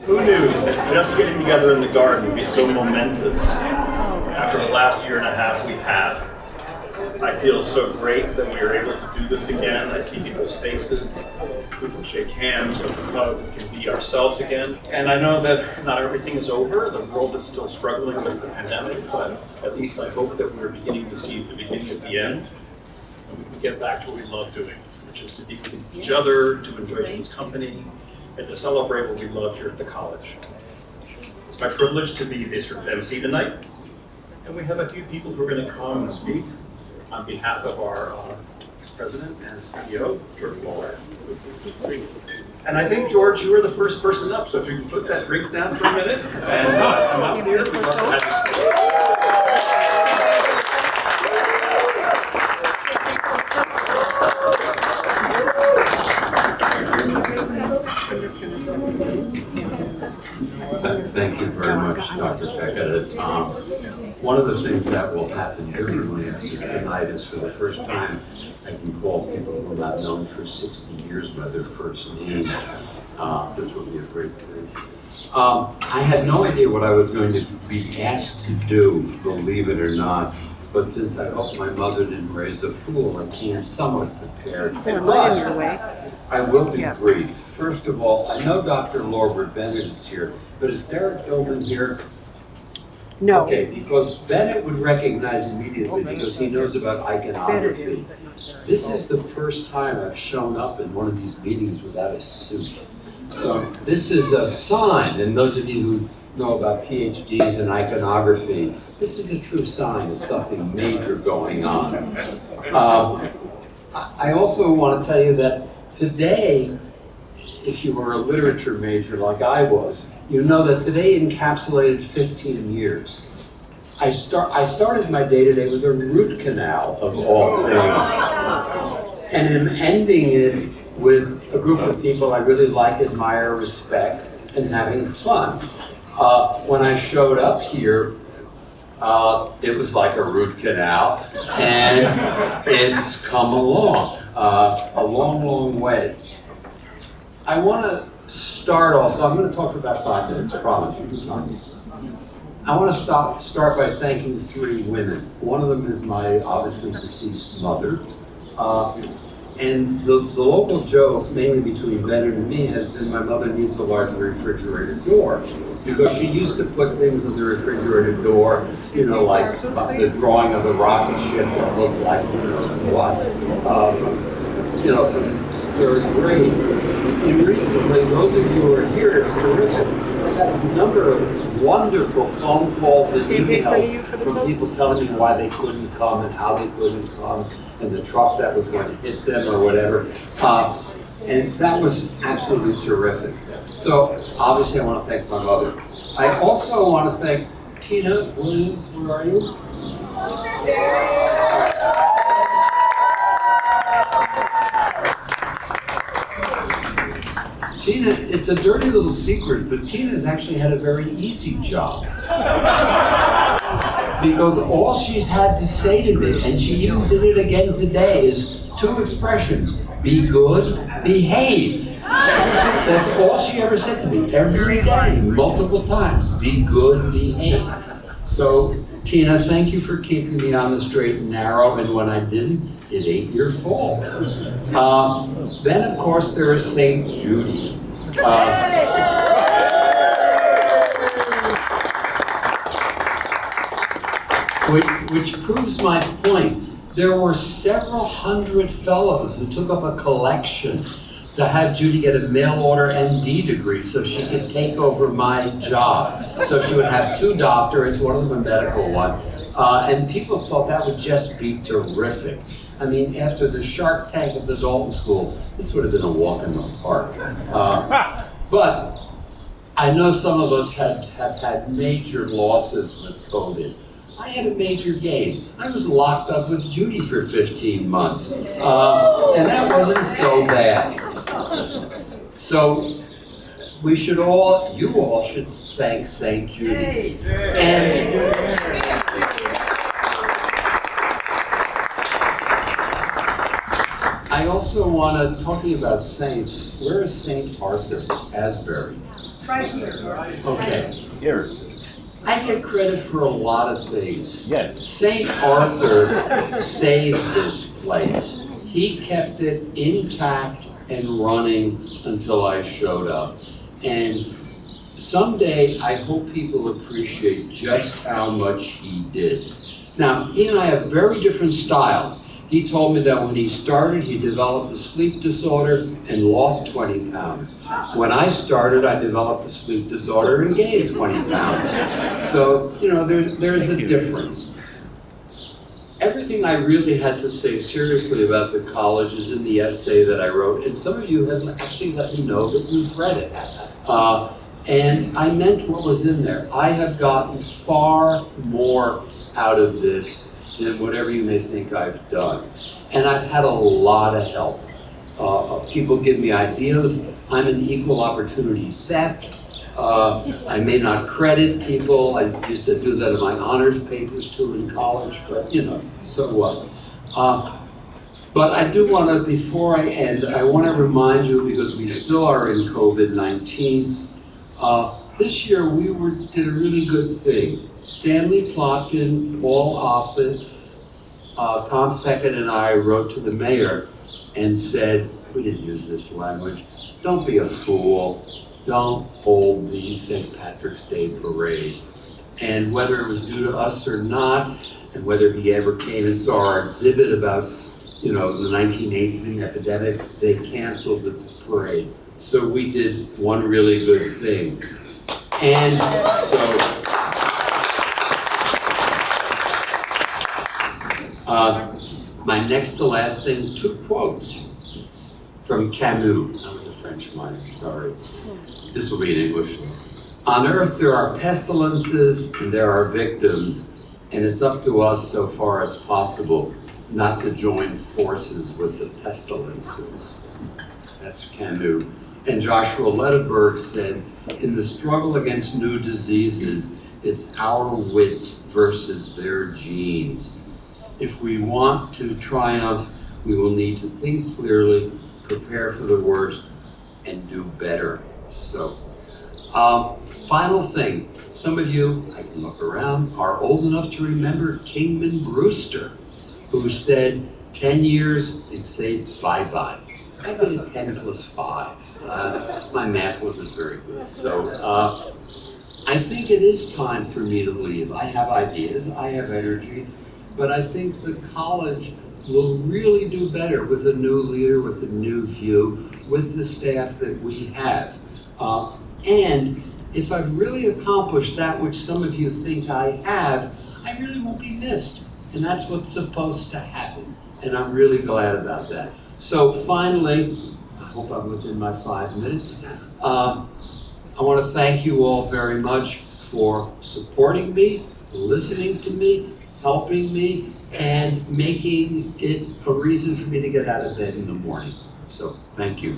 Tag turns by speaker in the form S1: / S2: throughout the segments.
S1: Who knew that just getting together in the garden would be so momentous after the last year and a half we've had? I feel so great that we are able to do this again. I see people's faces, we can shake hands, we can hug, we can be ourselves again. And I know that not everything is over. The world is still struggling with the pandemic, but at least I hope that we're beginning to see the beginning of the end, and we can get back to what we love doing, which is to be with each other, to enjoy each other's company, and to celebrate what we love here at the college. It's my privilege to be the sort of MC tonight, and we have a few people who are going to come and speak on behalf of our President and CEO, George Wohlreich. And I think, George, you were the first person up, so if you can put that drink down for a minute and come up here, we'd love to have you speak.
S2: Thank you very much, Dr. Beckett. One of the things that will happen differently tonight is for the first time I can call people who I've known for 60 years by their first name. This will be a great thing. I had no idea what I was going to be asked to do, believe it or not. But since I hope my mother didn't raise a fool, I came somewhat prepared. But I will be brief. First of all, I know Dr. Laura Bennett is here, but is Derek Gilman here?
S3: No.
S2: Okay, because Bennett would recognize immediately because he knows about iconography. This is the first time I've shown up in one of these meetings without a suit. So this is a sign, and those of you who know about PhDs in iconography, this is a true sign of something major going on. I also want to tell you that today, if you were a literature major like I was, you know that today encapsulated 15 years. I started my day today with a root canal of all things. And am ending it with a group of people I really like, admire, respect, and having fun. When I showed up here, it was like a root canal, and it's come along a long, long way. I want to start off, so I'm going to talk for about 5 minutes, I promise you can talk. I want to start by thanking 3 women. One of them is my obviously deceased mother. And the local joke, mainly between Bennett and me, has been my mother needs a large refrigerator door. Because she used to put things in the refrigerator door, you know, like the drawing of the rocket ship that looked like, who knows what, from 3rd grade. And recently, those of you who are here, it's terrific. I got a number of wonderful phone calls and emails from people telling me why they couldn't come and how they couldn't come and the truck that was going to hit them or whatever. And that was absolutely terrific. So obviously I want to thank my mother. I also want to thank Tina Williams, where are you? Tina, it's a dirty little secret, but Tina's actually had a very easy job. Because all she's had to say to me, and she even did it again today, is 2 expressions: be good, behave. That's all she ever said to me, every day, multiple times: be good, behave. So, Tina, thank you for keeping me on the straight and narrow, and when I didn't, it ain't your fault. Then, of course, there is St. Judy. Which proves my point. There were several hundred fellows who took up a collection to have Judy get a mail order MD degree so she could take over my job. So she would have 2 doctorates, one of them a medical one. And people thought that would just be terrific. I mean, after the Shark Tank at the Dalton School, this would have been a walk in the park. But I know some of us have had major losses with COVID. I had a major gain. I was locked up with Judy for 15 months, and that wasn't so bad. So we should all, you all should thank St. Judy. And I also want to, talking about saints, where is St. Arthur Asbury?
S3: Right here.
S2: Okay.
S4: Here.
S2: I get credit for a lot of things.
S4: Yes.
S2: St. Arthur saved this place. He kept it intact and running until I showed up. And someday, I hope people appreciate just how much he did. Now, he and I have very different styles. He told me that when he started, he developed a sleep disorder and lost 20 pounds. When I started, I developed a sleep disorder and gained 20 pounds. So, you know, there's a difference. Everything I really had to say seriously about the college is in the essay that I wrote, and some of you have actually let me know that you've read it. And I meant what was in there. I have gotten far more out of this than whatever you may think I've done. And I've had a lot of help. People give me ideas. I'm an equal opportunity theft. I may not credit people. I used to do that in my honors papers too in college, but you know, so what? But I do want to, before I end, I want to remind you, because we still are in COVID-19, this year we did a really good thing. Stanley Plotkin, Paul Offit, Tom Feckett and I wrote to the mayor and said, we didn't use this language, don't be a fool, don't hold the St. Patrick's Day parade. And whether it was due to us or not, and whether he ever came and saw our exhibit about, you know, the 1918 epidemic, they canceled the parade. So we did one really good thing. And so, my next to last thing, 2 quotes from Camus. I was a French minor, sorry. This will be in English. On earth there are pestilences and there are victims, and it's up to us so far as possible not to join forces with the pestilences. That's Camus. And Joshua Lederberg said, in the struggle against new diseases, it's our wits versus their genes. If we want to triumph, we will need to think clearly, prepare for the worst, and do better. So, final thing. Some of you, I can look around, are old enough to remember Kingman Brewster, who said 10 years, they'd say bye-bye. I did 10 plus 5. My math wasn't very good. So, I think it is time for me to leave. I have ideas, I have energy, but I think the college will really do better with a new leader, with a new view, with the staff that we have. And if I've really accomplished that which some of you think I have, I really won't be missed. And that's what's supposed to happen. And I'm really glad about that. So finally, I hope I'm within my 5 minutes. I want to thank you all very much for supporting me, listening to me, helping me, and making it a reason for me to get out of bed in the morning. So, thank you.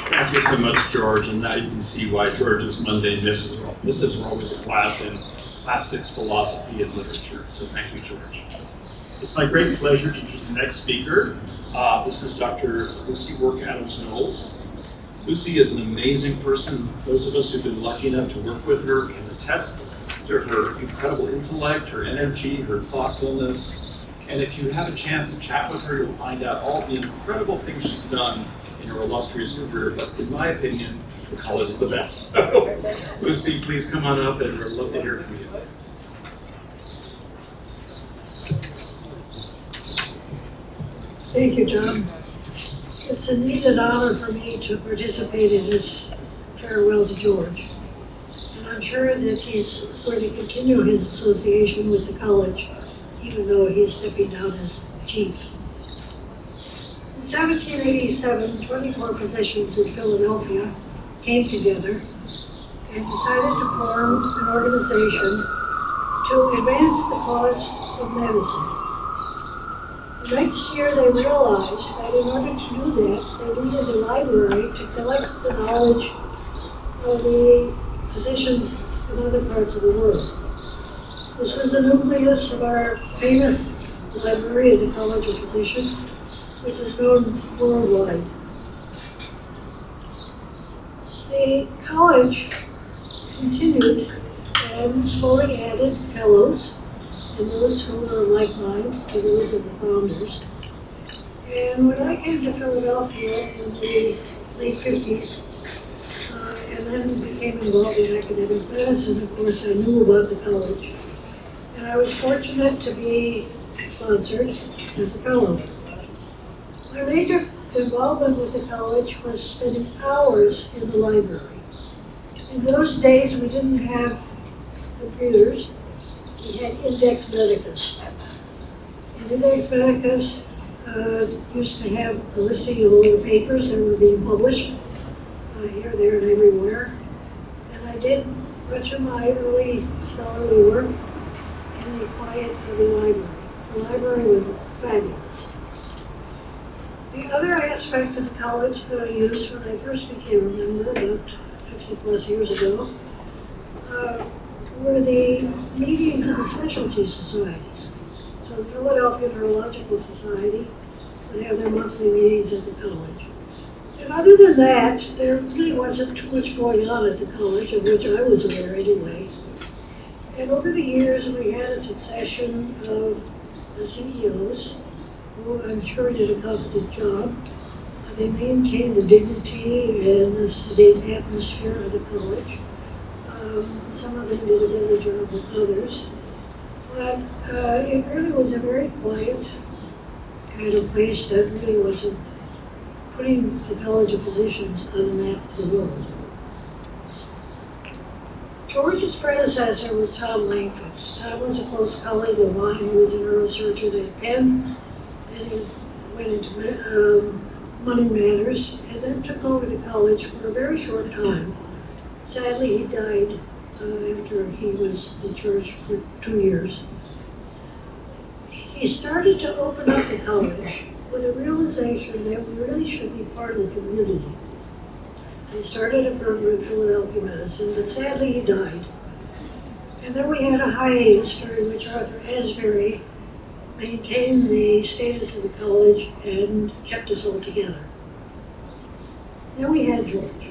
S1: Thank you so much, George, and now you can see why George's Monday misses were always a class in classics, philosophy, and literature. So thank you, George. It's my great pleasure to introduce the next speaker. This is Dr. Lucy Work Adams-Knowles. Lucy is an amazing person. Those of us who've been lucky enough to work with her can attest to her incredible intellect, her energy, her thoughtfulness. And if you have a chance to chat with her, you'll find out all the incredible things she's done in her illustrious career. But in my opinion, the college is the best. So, Lucy, please come on up, and we'd love to hear from you.
S3: Thank you, John. It's indeed an honor for me to participate in this farewell to George. And I'm sure that he's going to continue his association with the college, even though he's stepping down as chief. In 1787, 24 physicians in Philadelphia came together and decided to form an organization to advance the cause of medicine. Next year, they realized that in order to do that, they needed a library to collect the knowledge of the physicians in other parts of the world. This was the nucleus of our famous library of the College of Physicians, which is known worldwide. The college continued and slowly added fellows and those who were like mind to those of the founders. And when I came to Philadelphia in the late 50s, and then became involved in academic medicine, of course, I knew about the college. And I was fortunate to be sponsored as a fellow. My major involvement with the college was spending hours in the library. In those days, we didn't have computers. We had Index Medicus. And Index Medicus used to have a listing of all the papers that were being published here, there, and everywhere. And I did much of my early scholarly work in the quiet of the library. The library was fabulous. The other aspect of the college that I used when I first became a member about 50 plus years ago were the meetings of the specialty societies. So the Philadelphia Neurological Society would have their monthly meetings at the college. And other than that, there really wasn't too much going on at the college, of which I was aware anyway. And over the years, we had a succession of the CEOs, who I'm sure did a competent job. They maintained the dignity and the sedate atmosphere of the college. Some of them did a better job than others. But it really was a very quiet kind of place that really wasn't putting the College of Physicians on the map of the world. George's predecessor was Tom Langford. Tom was a close colleague of mine. He was a neurosurgeon at Penn, and he went into money matters, and then took over the college for a very short time. Sadly, he died after he was in charge for 2 years. He started to open up the college with a realization that we really should be part of the community. He started a program in Philadelphia medicine, but sadly he died. And then we had a hiatus during which Arthur Asbury maintained the status of the college and kept us all together. Then we had George.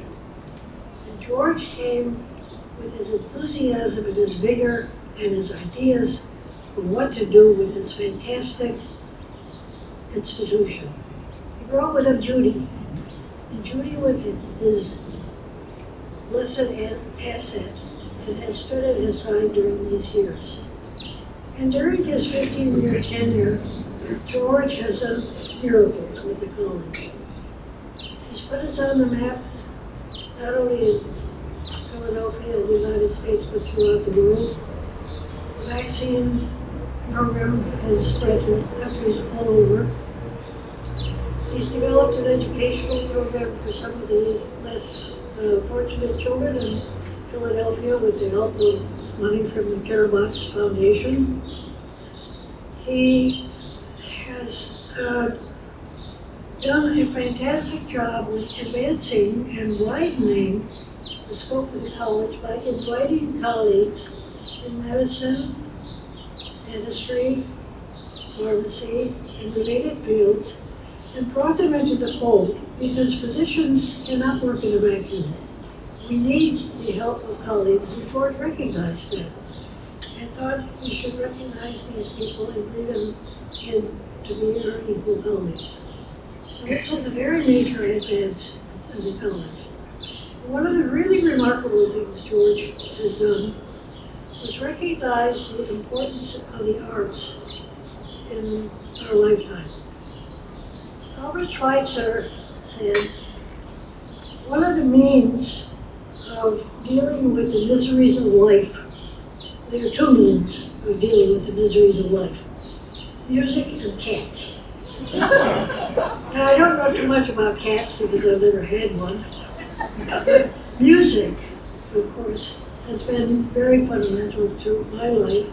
S3: And George came with his enthusiasm and his vigor and his ideas of what to do with this fantastic institution. He brought with him Judy. And Judy with him is blessed asset and has stood at his side during these years. And during his 15-year tenure, George has done miracles with the college. He's put us on the map, not only in Philadelphia and the United States, but throughout the world. The vaccine program has spread to countries all over. He's developed an educational program for some of the less fortunate children in Philadelphia with the help of money from the Carabots Foundation. He has done a fantastic job with advancing and widening the scope of the college by inviting colleagues in medicine, dentistry, pharmacy, and related fields, and brought them into the fold, because physicians cannot work in a vacuum. We need the help of colleagues, and George recognized that, and thought we should recognize these people and bring them in to be our equal colleagues. So this was a very major advance of the college. And one of the really remarkable things George has done was recognize the importance of the arts in our lifetime. Albert Schweitzer said, one of the means of dealing with the miseries of life, there are two means of dealing with the miseries of life: music and cats. And I don't know too much about cats because I've never had one. But music, of course, has been very fundamental to my life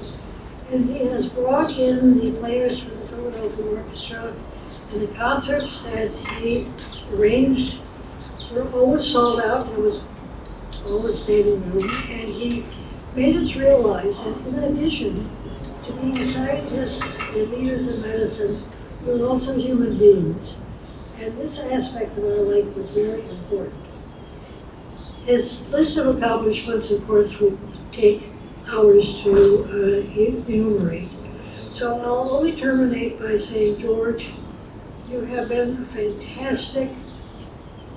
S3: And he has brought in the players from the Philadelphia Orchestra, and the concerts that he arranged were always sold out. There was always standing room, and he made us realize that in addition to being scientists and leaders in medicine, we're also human beings. And this aspect of our life was very important. His list of accomplishments, of course, would take hours to enumerate. So I'll only terminate by saying, George, you have been a fantastic,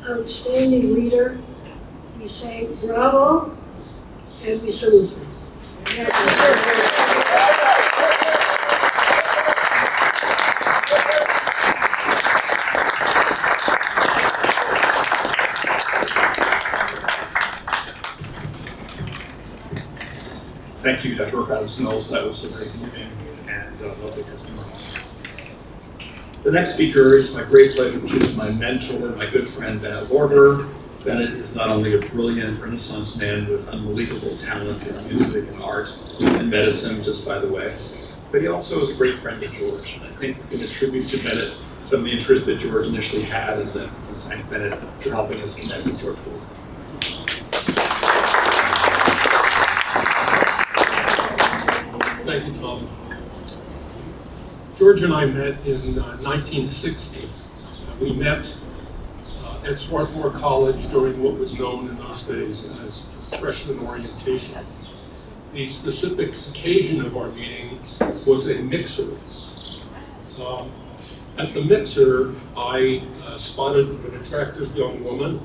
S3: outstanding leader. We say bravo, and we salute you.
S4: Thank you, Dr. Adams-Mills. That was a very moving and lovely testimony. The next speaker, it's my great pleasure to introduce my mentor, my good friend, Bennett Lorber. Bennett is not only a brilliant Renaissance man with unbelievable talent in music and art and medicine, just by the way, but he also is a great friend of George. And I think we can attribute to Bennett some of the interest that George initially had, and then thank Bennett for helping us connect with George Wohlreich.
S5: Thank you, Tom. George and I met in 1960. We met at Swarthmore College during what was known in those days as freshman orientation. The specific occasion of our meeting was a mixer. At the mixer, I spotted an attractive young woman,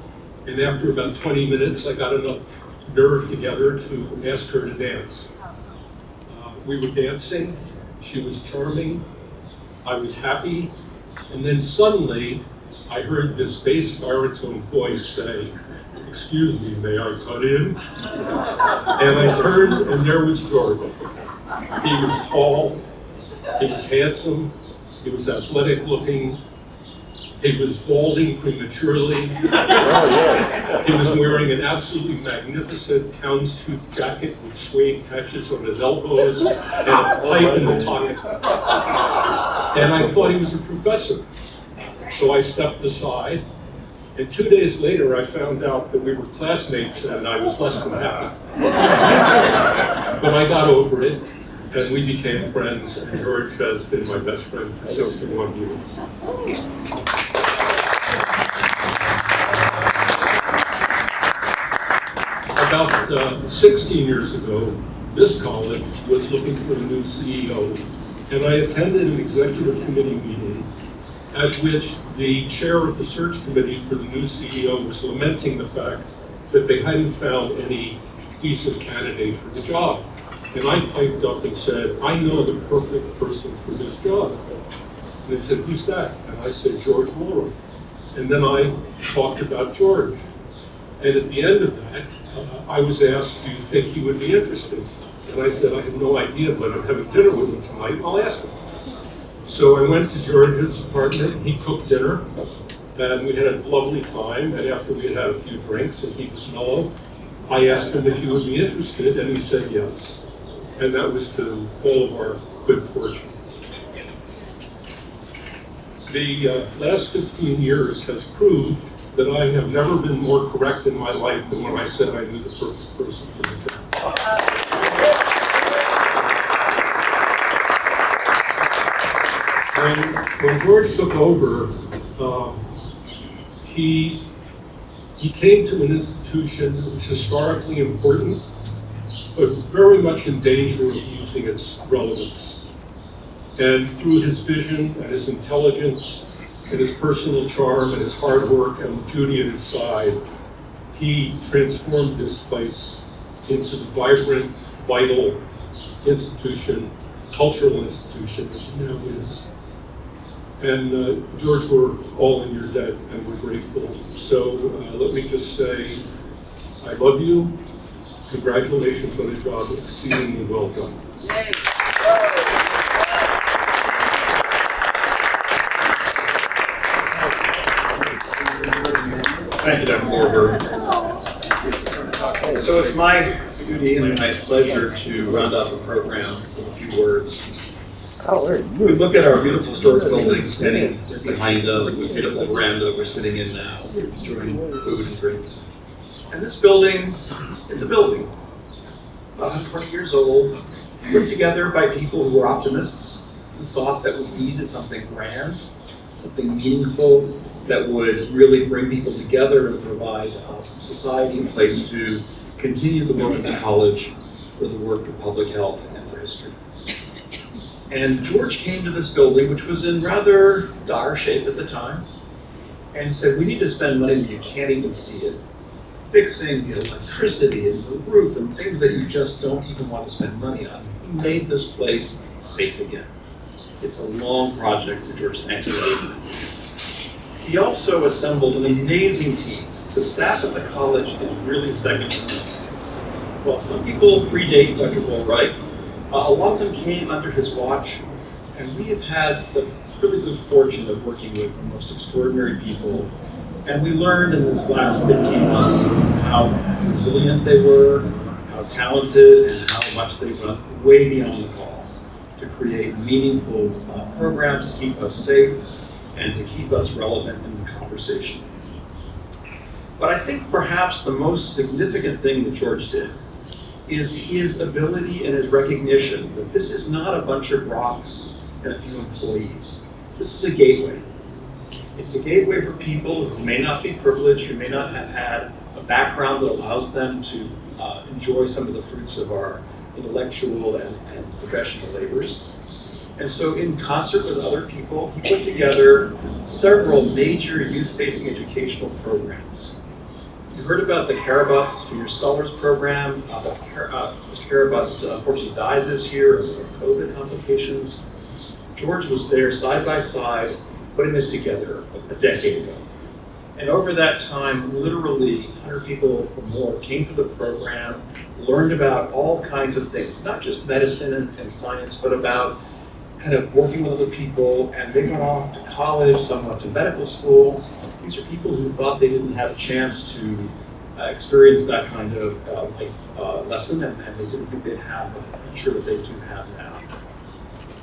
S5: and after about 20 minutes, I got enough nerve together to ask her to dance. We were dancing, she was charming, I was happy, and then suddenly I heard this bass baritone voice say, "Excuse me, may I cut in?" And I turned, and there was George. He was tall, he was handsome, he was athletic looking, he was balding prematurely. He was wearing an absolutely magnificent houndstooth jacket with suede patches on his elbows and a pipe in the pocket. And I thought he was a professor. So I stepped aside, and 2 days later I found out that we were classmates, and I was less than happy. But I got over it, and we became friends, and George has been my best friend for 61 years. About 16 years ago, this college was looking for a new CEO, and I attended an executive committee meeting at which the chair of the search committee for the new CEO was lamenting the fact that they hadn't found any decent candidate for the job. And I piped up and said, "I know the perfect person for this job." And they said, "Who's that?" And I said, "George Wohlreich." And then I talked about George. And at the end of that, I was asked, "Do you think he would be interested?" And I said, "I have no idea, but I'm having dinner with him tonight, I'll ask him." So I went to George's apartment, he cooked dinner, and we had a lovely time. And after we had had a few drinks and he was mellow, I asked him if he would be interested, and he said yes. And that was to all of our good fortune. The last 15 years has proved that I have never been more correct in my life than when I said I knew the perfect person for the job. When George took over, he came to an institution that was historically important, but very much in danger of losing its relevance. And through his vision and his intelligence and his personal charm and his hard work and with Judy at his side, he transformed this place into the vibrant, vital institution, cultural institution that it now is. And George, we're all in your debt and we're grateful. So let me just say, I love you. Congratulations on a job exceedingly well done.
S6: Yay.
S4: Thank you, Dr. Lorber. So it's my Judy, and my pleasure to round out the program with a few words. We look at our beautiful historic building standing behind us, this beautiful veranda we're sitting in now, enjoying food and drink. And this building, it's a building, 120 years old, put together by people who were optimists, who thought that we needed something grand, something meaningful, that would really bring people together and provide society a place to continue the work of the college for the work of public health and for history. And George came to this building, which was in rather dire shape at the time, and said, we need to spend money that you can't even see it, fixing the electricity and the roof and things that you just don't even want to spend money on. He made this place safe again. It's a long project, but George, thanks for that. He also assembled an amazing team. The staff at the college is really second to none. While some people predate Dr. Wohlreich, a lot of them came under his watch, and we have had the really good fortune of working with the most extraordinary people. And we learned in this last 15 months how resilient they were, how talented, and how much they went way beyond the call to create meaningful programs to keep us safe and to keep us relevant in the conversation. But I think perhaps the most significant thing that George did is his ability and his recognition that this is not a bunch of rocks and a few employees. This is a gateway. It's a gateway for people who may not be privileged, who may not have had a background that allows them to enjoy some of the fruits of our intellectual and professional labors. And so in concert with other people, he put together several major youth-facing educational programs. You heard about the Karabatz Junior Scholars Program. Mr. Karabatz unfortunately died this year of COVID complications. George was there side by side putting this together a decade ago. And over that time, literally 100 people or more came to the program, learned about all kinds of things, not just medicine and science, but about kind of working with other people, and they went off to college, some went to medical school. These are people who thought they didn't have a chance to experience that kind of life lesson, and they didn't think they'd have the future that they do have now.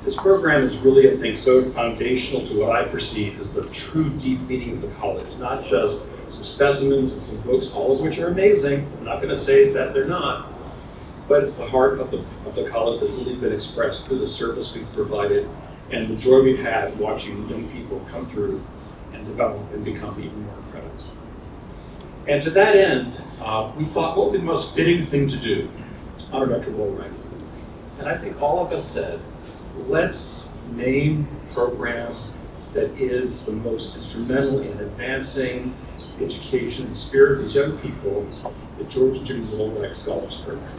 S4: This program is really, I think, so foundational to what I perceive as the true deep meaning of the college, not just some specimens and some books, all of which are amazing. I'm not going to say that they're not, but it's the heart of the college that's really been expressed through the service we've provided and the joy we've had watching young people come through and develop and become even more incredible. And to that end, we thought, what would be the most fitting thing to do to honor Dr. Wohlreich? And I think all of us said, let's name the program that is the most instrumental in advancing the education and spirit of these young people, the George and Judy Wohlreich Scholars Program.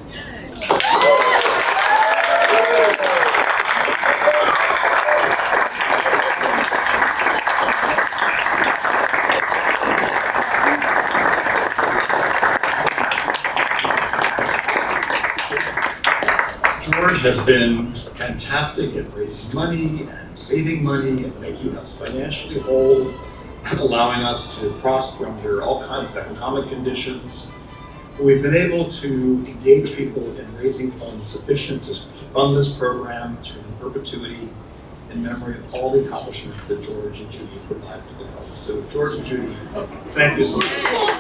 S4: George has been fantastic at raising money and saving money and making us financially whole, allowing us to prosper under all kinds of economic conditions. We've been able to engage people in raising funds sufficient to fund this program in perpetuity in memory of all the accomplishments that George and Judy provided to the college. So George and Judy, thank you so much.